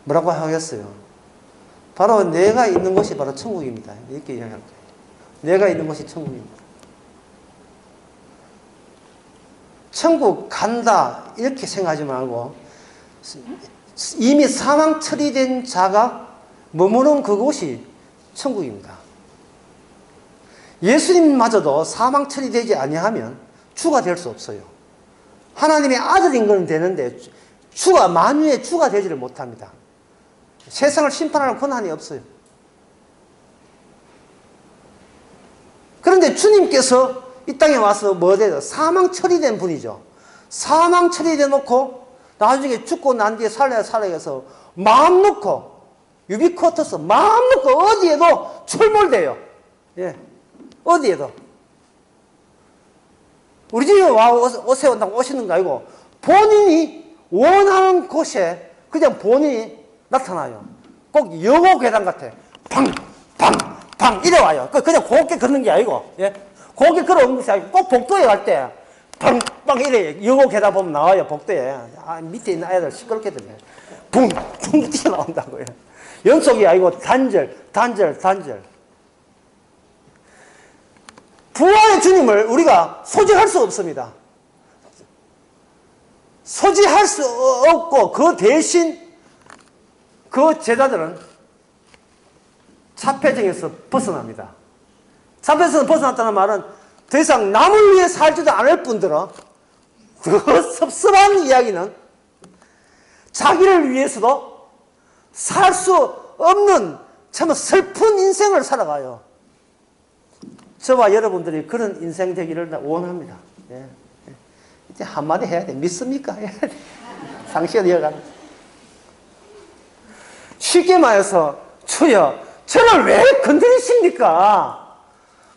뭐라고 하겠어요? 바로 내가 있는 곳이 바로 천국입니다. 이렇게 이야기할 거예요. 내가 있는 곳이 천국입니다. 천국 간다 이렇게 생각하지 말고, 이미 사망 처리된 자가 머무는 그곳이 천국입니다. 예수님마저도 사망 처리되지 아니하면 주가 될 수 없어요. 하나님의 아들인 건 되는데 만유의 주가 되지를 못합니다. 세상을 심판하는 권한이 없어요. 그런데 주님께서 이 땅에 와서 뭐 돼요? 사망 처리된 분이죠. 사망 처리돼 놓고 나중에 죽고 난 뒤에 살아야 해서 마음 놓고, 유비쿼터스 마음 놓고 어디에도 출몰돼요. 예, 어디에도. 우리 집에 오세요 한다고 오시는 거 아니고 본인이 원하는 곳에 그냥 본인이 나타나요. 꼭 여고 계단 같아. 방 이래 와요. 그냥 곱게 걷는 게 아니고, 예, 곱게 걸어오는 것이 아니고 꼭 복도에 갈 때 팡 이래 여고 계단 보면 나와요. 복도에. 밑에 있는 아이들 시끄럽게 들려요. 붕 튀어나온다고요. 연속이 아니고 단절. 부활의 주님을 우리가 소지할 수 없습니다. 소지할 수 없고, 그 대신 그 제자들은 차폐정에서 벗어납니다. 차폐정에서 벗어났다는 말은 더 이상 남을 위해 살지도 않을 뿐더러 그 섭섭한 이야기는 자기를 위해서도 살 수 없는 참 슬픈 인생을 살아가요. 저와 여러분들이 그런 인생 되기를 원합니다. 예. 이제 한마디 해야 돼. 믿습니까? 상식을 이어가는. 쉽게 말해서, 주여, 저를 왜 건드리십니까?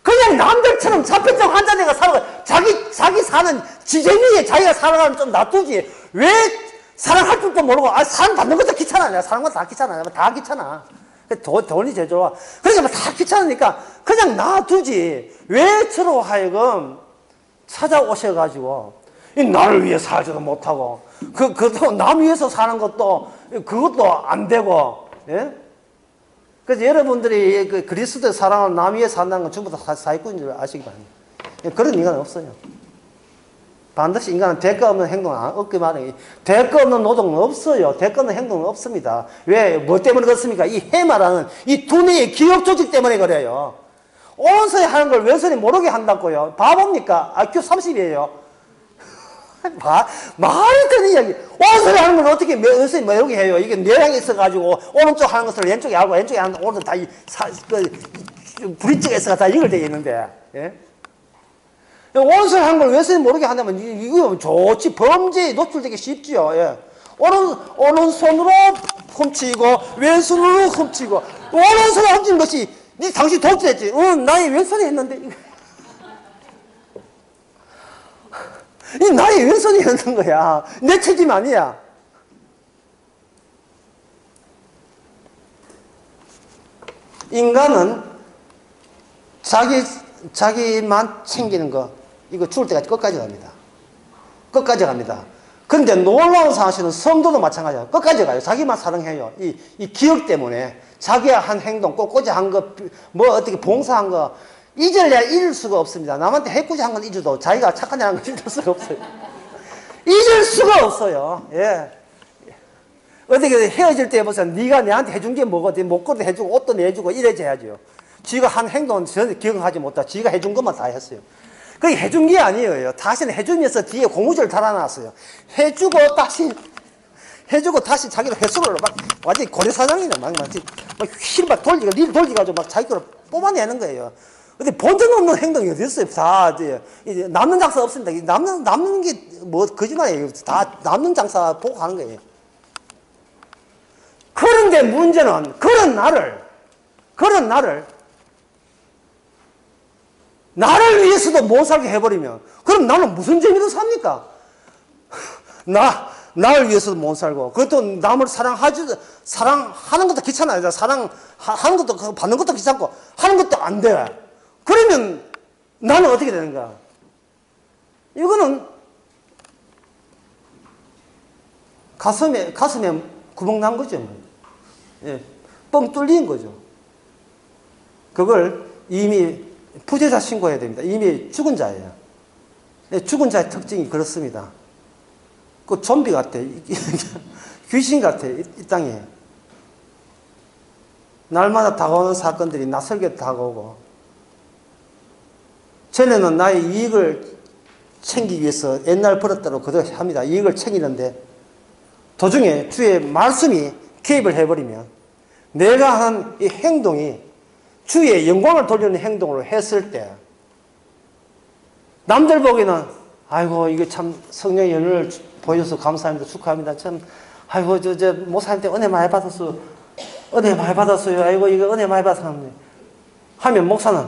그냥 남들처럼 자폐증 환자들과 살아가, 자기 사는 지쟁이에 자기가 살아가면 좀 놔두지. 왜 사랑할 줄도 모르고, 사랑 받는 것도 귀찮아. 사랑한 것도 다 귀찮아. 다 귀찮아. 돈이 제일 좋아. 그러니까 다 귀찮으니까 그냥 놔두지. 왜 저로 하여금 찾아오셔가지고, 나를 위해 살지도 못하고, 그것도 남 위해서 사는 것도, 그것도 안 되고, 예? 그래서 여러분들이 그 그리스도의 사랑을 남 위해 산다는 건 전부 다 사기꾼인 줄 아시기 바랍니다. 그런 인간은 없어요. 반드시 인간은 대가 없는 행동을 없게 말해요. 대가 없는 노동은 없어요. 대가 없는 행동은 없습니다. 왜? 뭐 때문에 그렇습니까? 이 해마라는 이 두뇌의 기억 조직 때문에 그래요. 온소리 하는 걸 왼손이 모르게 한다고요. 바보입니까? IQ 30이에요. 말이 되는 이야기. 온소리 하는 걸 어떻게 왼손이 모르게 해요? 이게 뇌량이 있어가지고 오른쪽 하는 것을 왼쪽에 하고 왼쪽에 하는 것을 오른쪽 다 브릿지가 있어가 다 연결되어 있는데, 예? 원수를 하는 걸 왼손이 모르게 한다면 이거 좋지. 범죄에 노출되기 쉽지요. 예. 오른손으로 훔치고 왼손으로 훔치고, 오른손으로 훔치는 것이 당신 독재했지. 나의 왼손이 했는데 이 나의 왼손이 했는 거야. 내 책임 아니야. 인간은 자기만 챙기는 거, 이거 죽을 때까지 끝까지 갑니다. 끝까지 갑니다. 그런데 놀라운 사실은 성도도 마찬가지야. 끝까지 가요. 자기만 사랑해요. 이 기억 때문에 자기가 한 행동, 꼬꼬지 한 거, 뭐 어떻게 봉사한 거 잊을래야 잊을 수가 없습니다. 남한테 해코지 한 건 잊어도 자기가 착한 일 한 건 잊을 수가 없어요. 잊을 수가 없어요. 예. 어떻게 헤어질 때 보세요. 네가 내한테 해준 게 뭐고, 목걸이도 해주고 옷도 내주고 이래줘야죠. 지가 한 행동은 전혀 기억하지 못하고 지가 해준 것만 다 했어요. 그게 해준 게 아니에요. 다시는 해주면서 뒤에 고무줄 달아놨어요. 해주고 다시 자기가 횟수를 막 완전히 고래사장이네. 막 휠 막 돌리고 릴 돌리가지고 막 자기 거를 뽑아내는 거예요. 근데 본전 없는 행동이 어디 있어요? 다 이제 남는 장사 없습니다. 남는 게 뭐 거짓말이에요. 다 남는 장사 보고 가는 거예요. 그런데 문제는 그런 나를 위해서도 못 살게 해버리면, 그럼 나는 무슨 재미로 삽니까? 나를 위해서도 못 살고, 그것도 남을 사랑하는 것도 귀찮아요. 사랑하는 것도, 받는 것도 귀찮고, 하는 것도 안 돼. 그러면 나는 어떻게 되는가? 이거는 가슴에 구멍 난 거죠. 예, 뻥 뚫린 거죠. 그걸 이미 부재자 신고해야 됩니다. 이미 죽은 자예요. 예, 죽은 자의 특징이 그렇습니다. 그 좀비 같아. 귀신 같아. 이 땅에. 날마다 다가오는 사건들이 낯설게 다가오고, 전에는 나의 이익을 챙기기 위해서 옛날 버릇대로 그대로 합니다. 이익을 챙기는데 도중에 주의 말씀이 개입을 해버리면 내가 한 이 행동이 주의 영광을 돌리는 행동으로 했을 때 남들 보기에는 아이고 이거 참 성령의 연을 보여줘서 감사합니다. 축하합니다. 참 아이고 저 목사님한테 은혜 많이 받았어요. 은혜 많이 받았어요. 아이고 이거 은혜 많이 받았는데 하면 목사는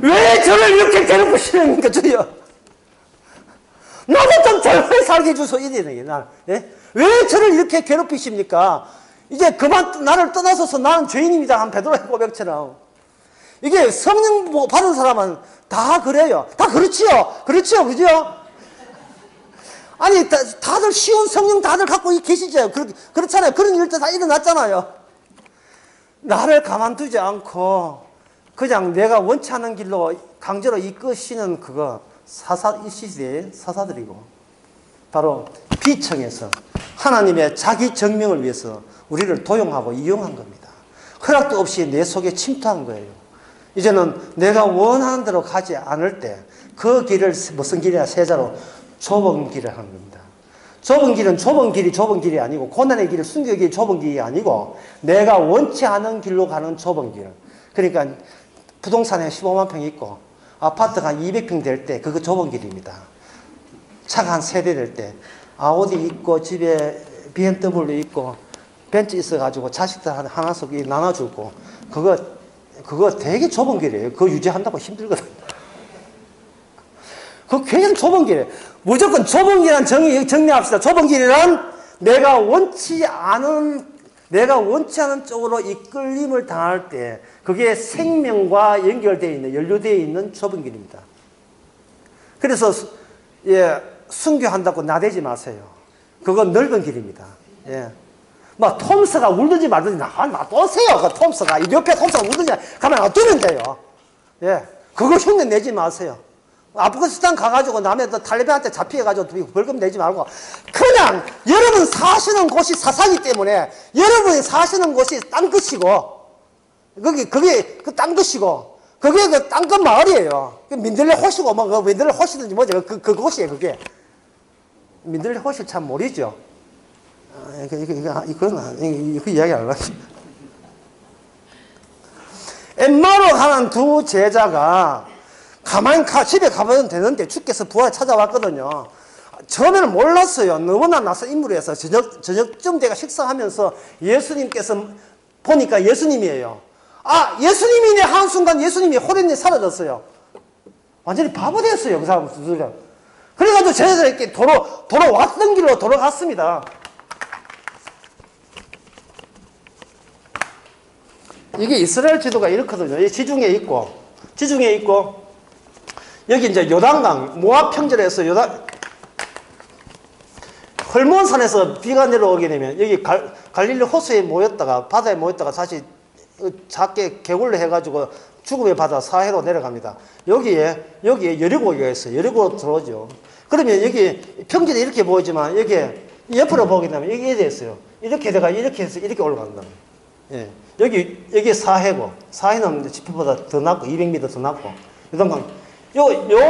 왜 저를 이렇게 괴롭히시는가 주여. 나도 좀 잘 살게 해주소 이래는 날. 예? 왜 저를 이렇게 괴롭히십니까? 이제 그만 나를 떠나서서 나는 죄인입니다. 한 베드로의 고백처럼. 이게 성령 받은 사람은 다 그래요. 다 그렇지요. 그렇지요. 그죠? 아니 다들 쉬운 성령 다들 갖고 계시죠. 그렇잖아요. 그런 일도 다 일어났잖아요. 나를 가만두지 않고 그냥 내가 원치 않는 길로 강제로 이끄시는 그거 이 시대의 사사들이고 바로 비청에서 하나님의 자기 정명을 위해서 우리를 도용하고 이용한 겁니다. 허락도 없이 내 속에 침투한 거예요. 이제는 내가 원하는 대로 가지 않을 때 그 길을 무슨 길이냐 세자로 좁은 길을 하는 겁니다. 좁은 길은 좁은 길이 아니고 고난의 길을 순교의 길이 좁은 길이 아니고 내가 원치 않은 길로 가는 좁은 길. 그러니까 부동산에 15만 평 있고 아파트가 한 200평 될 때 그거 좁은 길입니다. 차가 한 3대 될 때 아우디 있고 집에 BMW 있고 벤츠 있어가지고 자식들 하나씩 나눠주고 그거 되게 좁은 길이에요. 그거 유지한다고 힘들거든. 그거 굉장히 좁은 길이에요. 무조건 좁은 길이란 정리합시다. 좁은 길이란 내가 원치 않은 쪽으로 이끌림을 당할 때 그게 생명과 연결되어 있는, 연루되어 있는 좁은 길입니다. 그래서 예, 순교한다고 나대지 마세요. 그건 넓은 길입니다. 예. 막 톰스가 울든지 말든지 놔두세요. 그 톰스가 이 옆에 톰스가 울든지 가만 놔두면 돼요. 예. 그거 흉내 내지 마세요. 아프가니스탄 가가지고 남의 탈레반한테 잡혀가지고 벌금 내지 말고 그냥 여러분 사시는 곳이 사사기 때문에 여러분이 사시는 곳이 땅끝이고 그게 그 땅끝이고 그게 그 땅끝 마을이에요. 민들레 호시고 뭐 민들레 호시든지 뭐지 그 곳이에요. 그게 민들레 호시 참 모르죠. 이건 그 이야기 안 하지. 엠마오로 가는 두 제자가 가만히 집에 가면 되는데 주께서 부하에 찾아왔거든요. 처음에는 몰랐어요. 너무나 낯선 인물이어서 저녁쯤 돼가 식사하면서 예수님께서 보니까 예수님이에요. 아, 예수님이네. 한순간 예수님이 호련히 사라졌어요. 완전히 바보 됐어요. 그 사람. 그래가지고 제자들에게 돌아왔던 길로 돌아갔습니다. 이게 이스라엘 지도가 이렇거든요. 지중해 있고 여기 이제 요단강, 모압 평지에서 헐몬산에서 비가 내려오게 되면 여기 갈릴리 호수에 모였다가 바다에 모였다가 다시 작게 개굴로 해가지고 죽음의 바다 사해로 내려갑니다. 여기에 여리고가 있어요. 여리고로 들어오죠. 그러면 여기 평지에 이렇게 보이지만 여기 옆으로 보게 되면 여기 이래 있어요. 이렇게 돼가 이렇게 해서 이렇게 올라간다. 예. 여기 사해고 사해는 지표보다 더 낮고 200m 더 낮고 요단강 요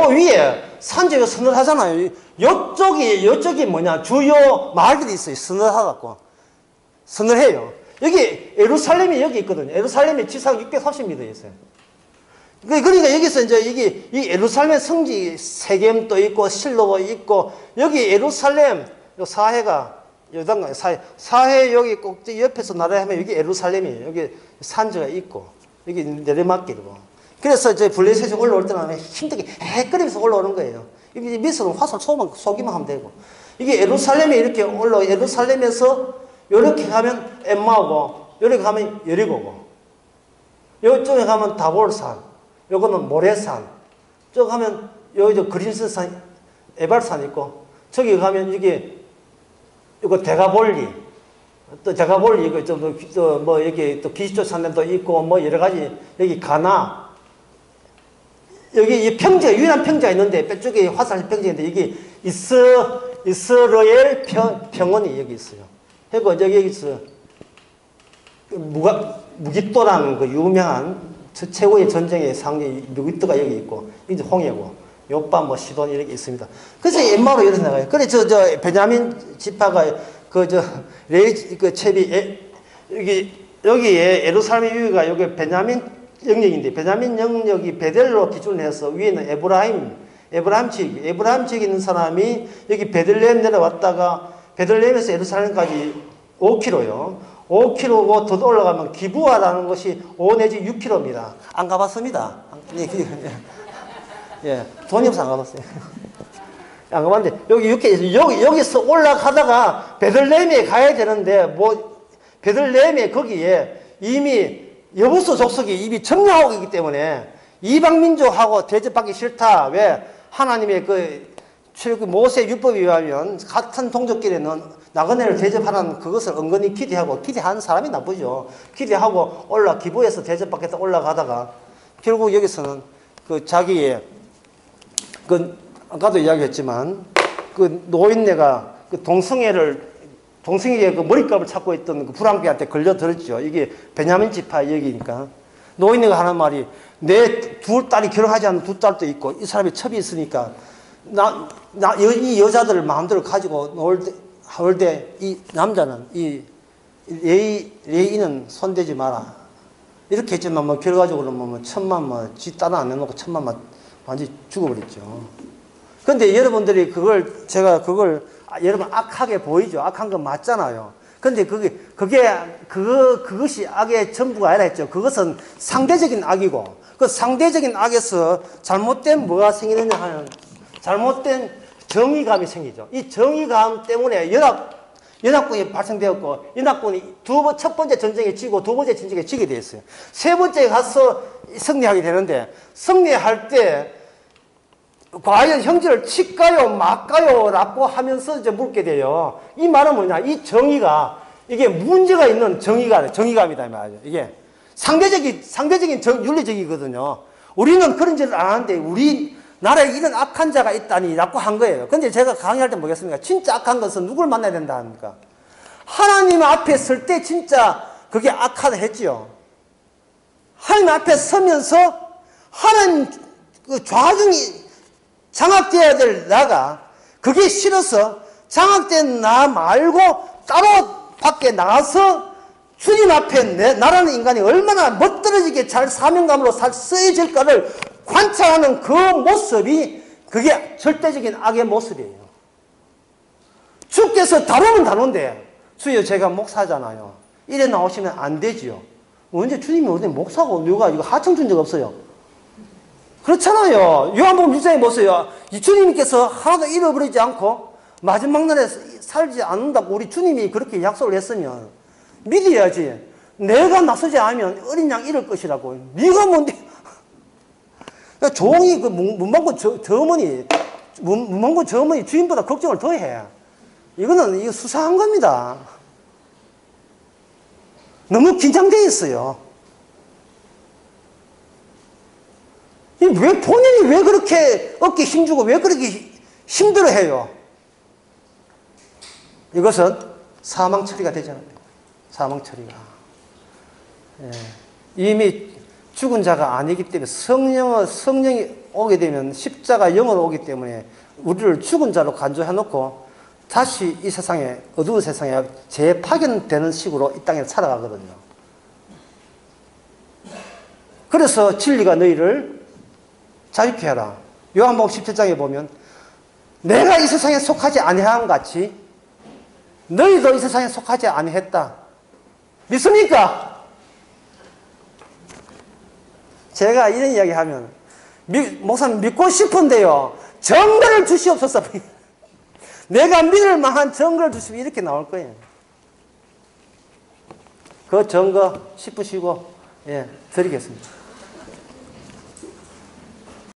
위에 산지가 서늘하잖아요. 요쪽이 뭐냐 주요 마을들이 있어요. 서늘하갖고 서늘해요. 여기 예루살렘이 여기 있거든요. 예루살렘이 지상 630m 있어요. 그러니까 여기서 이제 이 예루살렘 성지 세겜도 있고 실로가 있고 여기 예루살렘 요 사해가 요단강 사해 여기 꼭지 옆에서 나라하면 여기 예루살렘이에요. 여기 산지가 있고 여기 내리막길이고. 그래서 이제 블레셋이 올라올 때는 힘들게 헤끄리면서 올라오는 거예요. 밑으로 화살 쏘기만 하면 되고. 이게 예루살렘에 이렇게 예루살렘에서 이렇게 가면 엠마오고, 이렇게 가면 여리고고, 이쪽에 가면 다볼산, 요거는 모래산, 저 가면 여기 그린스산, 에발산 있고, 저기 가면 이거 데가볼리, 또 데가볼리, 이거 뭐 여기 또 기시초 산도 있고, 뭐 여러 가지, 여기 가나, 여기 이 평지가, 유일한 평지가 있는데, 빼쪽에 화살 평지인데, 여기 이스라엘 평원이 여기 있어요. 그리고 여기 있어. 무기또라는 그 유명한 최고의 전쟁의 상징, 무기또가 여기 있고, 이제 홍해고, 요빠 뭐 시돈 이렇게 있습니다. 그래서 엠마오로 이렇게 나가요. 그래, 베냐민 지파가, 여기에 예루살렘 위가 여기 베냐민 영역인데, 베냐민 영역이 베델로 기준을 해서 위에는 에브라임 지역에 있는 사람이 여기 베들레헴 내려왔다가 베들레헴에서 예루살렘까지 5km요. 5km고 더 올라가면 기부아라는 것이 5 내지 6km입니다. 안 가봤습니다. 예, 돈이 없어 안 가봤어요. 안 가봤는데 여기서 올라가다가 베들레헴에 가야 되는데 베들레헴에 거기에 이미 여부수 족속이 이미 점령하고 있기 때문에 이방민족하고 대접받기 싫다. 왜? 하나님의 모세 율법에 의하면 같은 동족끼리는 나그네를 대접하라는 그것을 은근히 기대하는 사람이 나쁘죠. 기대하고 기부에서 대접받겠다 올라가다가 결국 여기서는 자기의 아까도 이야기했지만 노인네가 동생에게 머리값을 찾고 있던 불황귀한테 걸려들었죠. 이게 베냐민 지파 얘기니까. 노인네가 하는 말이, 내 두 딸이 결혼하지 않은 두 딸도 있고, 이 사람이 첩이 있으니까, 이 여자들을 마음대로 가지고 놀 때, 이 남자는, 레이는 손대지 마라. 이렇게 했지만, 결과적으로 천만, 지 딸은 안 내놓고 천만 완전히 죽어버렸죠. 근데 여러분들이 여러분 악하게 보이죠? 악한 건 맞잖아요. 근데 그것이 악의 전부가 아니라 했죠. 그것은 상대적인 악이고, 그 상대적인 악에서 잘못된 뭐가 생기느냐 하면, 잘못된 정의감이 생기죠. 이 정의감 때문에 연합군이 발생되었고, 연합군이 첫 번째 전쟁에 지고, 두 번째 전쟁에 지게 되었어요. 세 번째 가서 승리하게 되는데, 승리할 때, 과연 형제를 칠까요, 말까요? 라고 하면서 이제 묻게 돼요. 이 말은 뭐냐? 이 정의가, 이게 문제가 있는 정의감이다, 이 말이죠. 이게 상대적인 윤리적이거든요. 우리는 그런 짓을 안 하는데, 우리 나라에 이런 악한 자가 있다니, 라고 한 거예요. 근데 제가 강의할 때 뭐겠습니까? 진짜 악한 것은 누굴 만나야 된다 합니까? 하나님 앞에 설 때 진짜 그게 악하다 했지요. 하나님 앞에 서면서 하나님 좌중이 장악되어야 될 나가 그게 싫어서 장악된 나 말고 따로 밖에 나가서 주님 앞에 나라는 인간이 얼마나 멋들어지게 잘 사명감으로 쓰여질까를 관찰하는 그 모습이 그게 절대적인 악의 모습이에요. 주께서 다루면 다룬데 주여 제가 목사잖아요. 이래 나오시면 안 되지요. 언제 주님이 어디 목사고 누가 이거 하청 준 적 없어요. 그렇잖아요. 요한복음 1장에 보세요. 이 주님께서 하나도 잃어버리지 않고 마지막 날에 살지 않는다고 우리 주님이 그렇게 약속을 했으면 믿어야지. 내가 나서지 않으면 어린 양 잃을 것이라고. 네가 뭔데? 종이 문방구 저 어머니 주인보다 걱정을 더 해. 이거 수사한 겁니다. 너무 긴장되어 있어요. 본인이 그렇게 어깨 힘주고 왜 그렇게 힘들어해요? 이것은 사망 처리가 되지 않습니다. 사망 처리가. 예. 이미 죽은 자가 아니기 때문에 성령이 오게 되면 십자가 영으로 오기 때문에 우리를 죽은 자로 간주해놓고 다시 이 세상에, 어두운 세상에 재파견되는 식으로 이 땅에 살아가거든요. 그래서 진리가 너희를 자유케 하라. 요한복음 17장에 보면 내가 이 세상에 속하지 아니함 같이 너희도 이 세상에 속하지 아니했다. 믿습니까? 제가 이런 이야기 하면 목사님 믿고 싶은데요. 정답을 주시옵소서. 내가 믿을 만한 증거를 주시면 이렇게 나올 거예요. 그 증거 10분 쉬고, 예, 드리겠습니다.